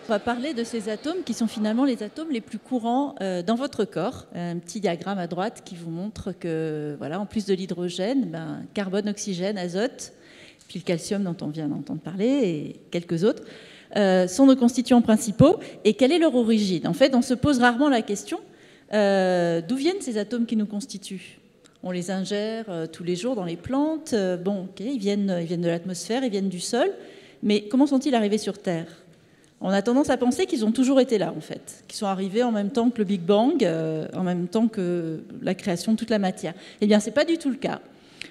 On va parler de ces atomes qui sont finalement les atomes les plus courants dans votre corps. Un petit diagramme à droite qui vous montre que, voilà, en plus de l'hydrogène, carbone, oxygène, azote, puis le calcium dont on vient d'entendre parler et quelques autres, sont nos constituants principaux. Et quelle est leur origine? En fait, on se pose rarement la question d'où viennent ces atomes qui nous constituent? On les ingère tous les jours dans les plantes. Ils viennent de l'atmosphère, ils viennent du sol. Mais comment sont-ils arrivés sur Terre? On a tendance à penser qu'ils ont toujours été là, en fait, qu'ils sont arrivés en même temps que le Big Bang, en même temps que la création de toute la matière. Eh bien, ce n'est pas du tout le cas.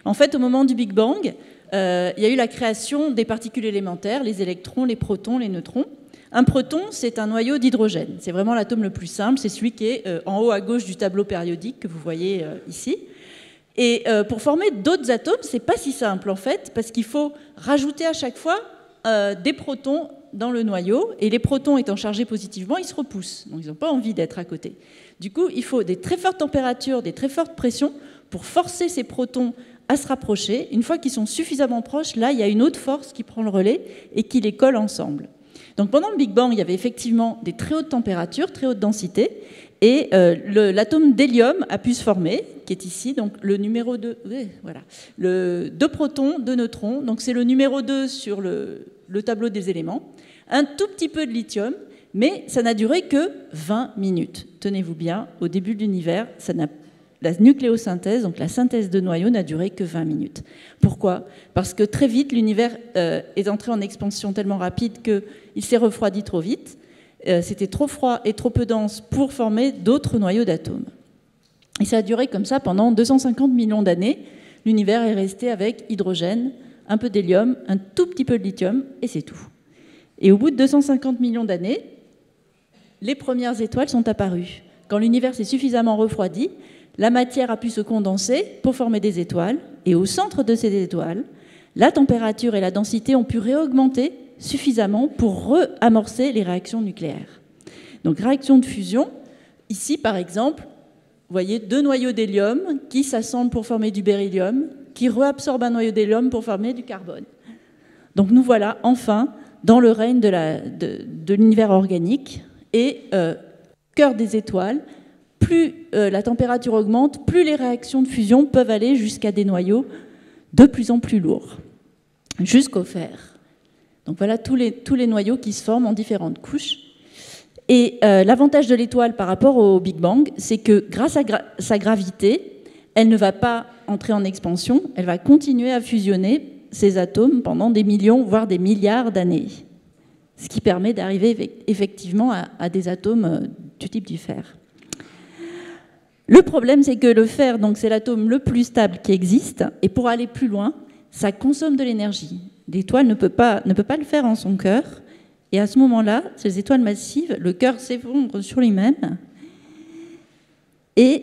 En fait, au moment du Big Bang, il y a eu la création des particules élémentaires, les électrons, les protons, les neutrons. Un proton, c'est un noyau d'hydrogène. C'est vraiment l'atome le plus simple. C'est celui qui est en haut à gauche du tableau périodique que vous voyez ici. Et pour former d'autres atomes, ce n'est pas si simple, en fait, parce qu'il faut rajouter à chaque fois des protons dans le noyau, et les protons étant chargés positivement, ils se repoussent. Donc ils n'ont pas envie d'être à côté. Du coup, il faut des très fortes températures, des très fortes pressions pour forcer ces protons à se rapprocher. Une fois qu'ils sont suffisamment proches, là, il y a une autre force qui prend le relais et qui les colle ensemble. Donc pendant le Big Bang, il y avait effectivement des très hautes températures, très hautes densités, et l'atome d'hélium a pu se former, qui est ici, donc le numéro 2, voilà, le 2 protons, 2 neutrons, donc c'est le numéro 2 sur le tableau des éléments. Un tout petit peu de lithium, mais ça n'a duré que 20 minutes. Tenez-vous bien, au début de l'univers, la nucléosynthèse, donc la synthèse de noyaux, n'a duré que 20 minutes. Pourquoi? Parce que très vite, l'univers est entré en expansion tellement rapide qu'il s'est refroidi trop vite. C'était trop froid et trop peu dense pour former d'autres noyaux d'atomes. Et ça a duré comme ça pendant 250 millions d'années. L'univers est resté avec hydrogène, un peu d'hélium, un tout petit peu de lithium, et c'est tout. Et au bout de 250 millions d'années, les premières étoiles sont apparues. Quand l'univers s'est suffisamment refroidi, la matière a pu se condenser pour former des étoiles, et au centre de ces étoiles, la température et la densité ont pu réaugmenter suffisamment pour re-amorcer les réactions nucléaires. Donc réaction de fusion, ici par exemple, vous voyez 2 noyaux d'hélium qui s'assemblent pour former du beryllium, qui réabsorbent un noyau d'hélium pour former du carbone. Donc nous voilà enfin dans le règne de l'univers organique, et cœur des étoiles, plus la température augmente, plus les réactions de fusion peuvent aller jusqu'à des noyaux de plus en plus lourds, jusqu'au fer. Donc voilà tous les noyaux qui se forment en différentes couches. Et l'avantage de l'étoile par rapport au Big Bang, c'est que grâce à sa gravité, elle ne va pas entrer en expansion, elle va continuer à fusionner ces atomes pendant des millions, voire des milliards d'années. Ce qui permet d'arriver effectivement à des atomes du type du fer. Le problème, c'est que le fer, donc, c'est l'atome le plus stable qui existe, et pour aller plus loin, ça consomme de l'énergie. L'étoile ne peut pas le faire en son cœur, et à ce moment-là, ces étoiles massives, le cœur s'effondre sur lui-même, et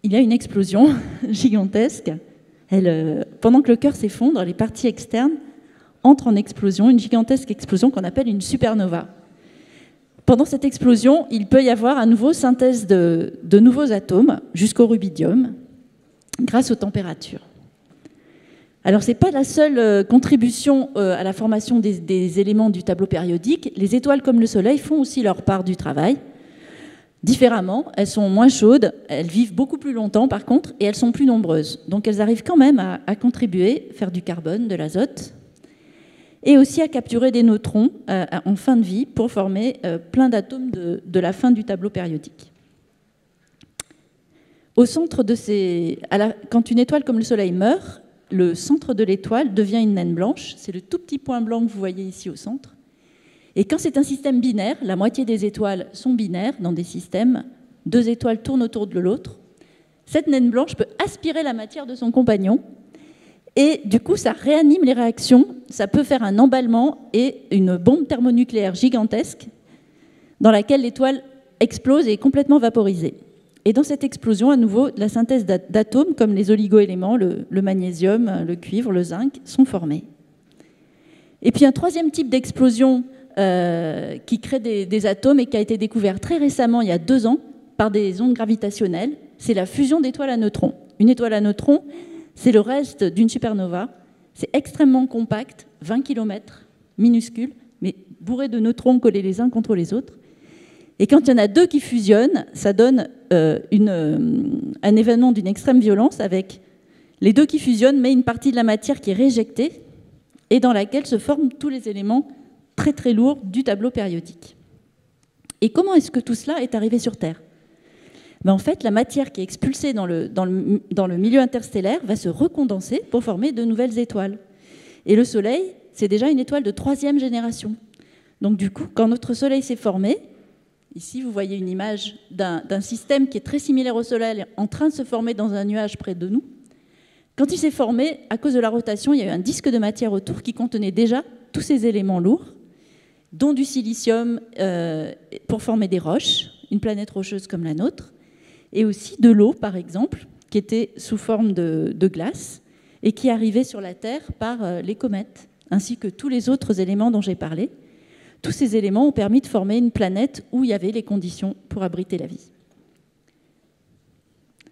il y a une explosion gigantesque. Pendant que le cœur s'effondre, les parties externes entrent en explosion, une gigantesque explosion qu'on appelle une supernova. Pendant cette explosion, il peut y avoir à nouveau synthèse de nouveaux atomes jusqu'au rubidium grâce aux températures. Alors ce n'est pas la seule contribution à la formation des éléments du tableau périodique. Les étoiles comme le Soleil font aussi leur part du travail. Différemment, elles sont moins chaudes, elles vivent beaucoup plus longtemps par contre, et elles sont plus nombreuses. Donc elles arrivent quand même à contribuer, faire du carbone, de l'azote, et aussi à capturer des neutrons en fin de vie pour former plein d'atomes de la fin du tableau périodique. Au centre quand une étoile comme le Soleil meurt, le centre de l'étoile devient une naine blanche. C'est le tout petit point blanc que vous voyez ici au centre. Et quand c'est un système binaire, la moitié des étoiles sont binaires dans des systèmes, 2 étoiles tournent autour de l'autre. Cette naine blanche peut aspirer la matière de son compagnon, et du coup, ça réanime les réactions, ça peut faire un emballement et une bombe thermonucléaire gigantesque dans laquelle l'étoile explose et est complètement vaporisée. Et dans cette explosion, à nouveau, la synthèse d'atomes comme les oligoéléments, le magnésium, le cuivre, le zinc, sont formés. Et puis un troisième type d'explosion qui crée des atomes et qui a été découvert très récemment, il y a 2 ans, par des ondes gravitationnelles, c'est la fusion d'étoiles à neutrons. Une étoile à neutrons, c'est le reste d'une supernova. C'est extrêmement compact, 20 km, minuscule, mais bourrés de neutrons collés les uns contre les autres. Et quand il y en a deux qui fusionnent, ça donne un événement d'une extrême violence avec les deux qui fusionnent, mais une partie de la matière qui est réjectée et dans laquelle se forment tous les éléments très très lourds du tableau périodique. Et comment est-ce que tout cela est arrivé sur Terre ? En fait, la matière qui est expulsée dans le milieu interstellaire va se recondenser pour former de nouvelles étoiles. Et le Soleil, c'est déjà une étoile de 3e génération. Donc du coup, quand notre Soleil s'est formé, ici vous voyez une image d'un système qui est très similaire au Soleil, en train de se former dans un nuage près de nous. Quand il s'est formé, à cause de la rotation, il y a eu un disque de matière autour qui contenait déjà tous ces éléments lourds, dont du silicium pour former des roches, une planète rocheuse comme la nôtre, et aussi de l'eau, par exemple, qui était sous forme de glace et qui arrivait sur la Terre par les comètes, ainsi que tous les autres éléments dont j'ai parlé. Tous ces éléments ont permis de former une planète où il y avait les conditions pour abriter la vie.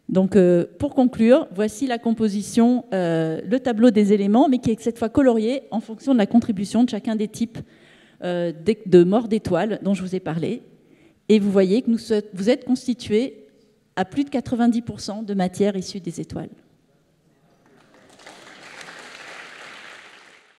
Donc, pour conclure, voici la composition, le tableau des éléments, mais qui est cette fois colorié en fonction de la contribution de chacun des types de morts d'étoiles dont je vous ai parlé. Et vous voyez que vous êtes constitués à plus de 90% de matière issue des étoiles.